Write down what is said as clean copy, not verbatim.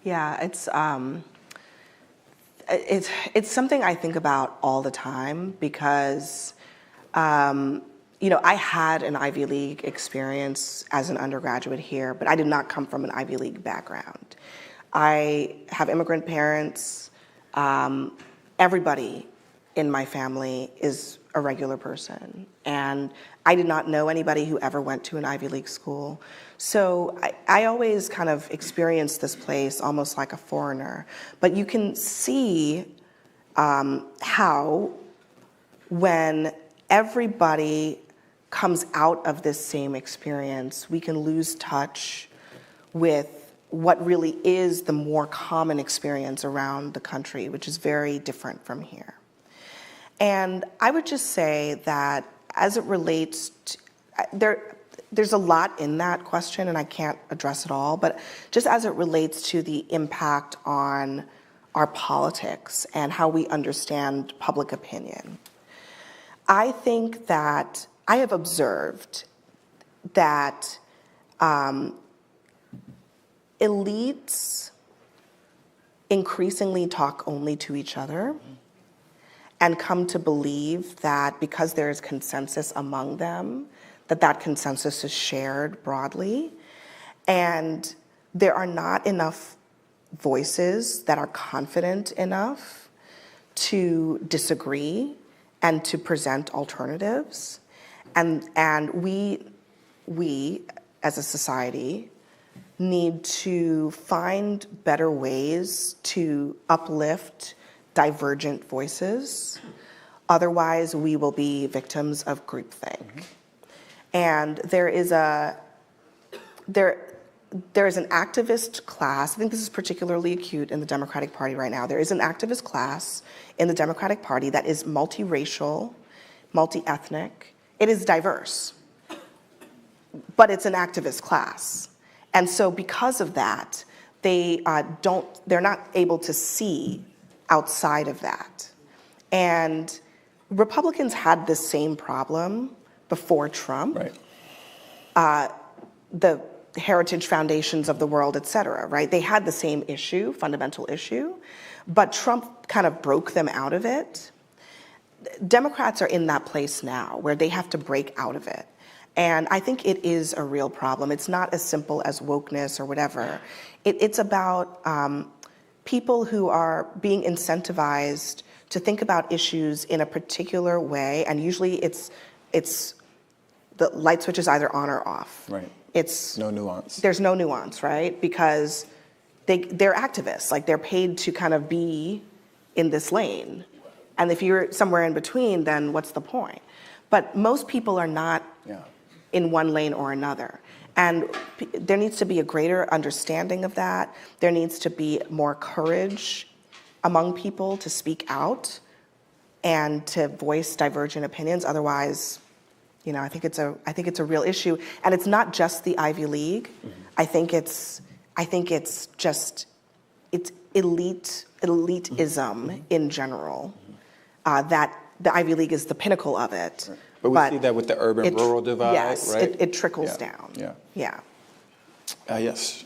Yeah, it's something I think about all the time because, I had an Ivy League experience as an undergraduate here, but I did not come from an Ivy League background. I have immigrant parents. Everybody in my family is a regular person, and I did not know anybody who ever went to an Ivy League school. So I always kind of experienced this place almost like a foreigner. But you can see how when everybody comes out of this same experience, we can lose touch with what really is the more common experience around the country, which is very different from here. And I would just say that as it relates to, there's a lot in that question, and I can't address it all, but just as it relates to the impact on our politics and how we understand public opinion, I think that I have observed that elites increasingly talk only to each other and come to believe that because there is consensus among them, that consensus is shared broadly. And there are not enough voices that are confident enough to disagree and to present alternatives. And we as a society need to find better ways to uplift divergent voices. Otherwise, we will be victims of groupthink. Mm-hmm. And there is an activist class. I think this is particularly acute in the Democratic Party right now. There is an activist class in the Democratic Party that is multiracial, multi-ethnic. It is diverse, but it's an activist class. And so because of that, they're not able to see outside of that. And Republicans had the same problem before Trump. Right. The heritage foundations of the world, et cetera, right? They had the same issue, fundamental issue, but Trump kind of broke them out of it. Democrats are in that place now where they have to break out of it. And I think it is a real problem. It's not as simple as wokeness or whatever. It's about people who are being incentivized to think about issues in a particular way, and usually it's the light switch is either on or off. Right. It's no nuance. There's no nuance, right? Because they're activists, like they're paid to kind of be in this lane. And if you're somewhere in between, then what's the point? But most people are not in one lane or another. And there needs to be a greater understanding of that. There needs to be more courage among people to speak out and to voice divergent opinions. Otherwise, I think it's a real issue. And it's not just the Ivy League. Mm-hmm. I think it's elitism mm-hmm. in general. That the Ivy League is the pinnacle of it. Right. But we see that with the urban-rural divide, yes, right? It trickles down. Yeah. Yeah. Yes.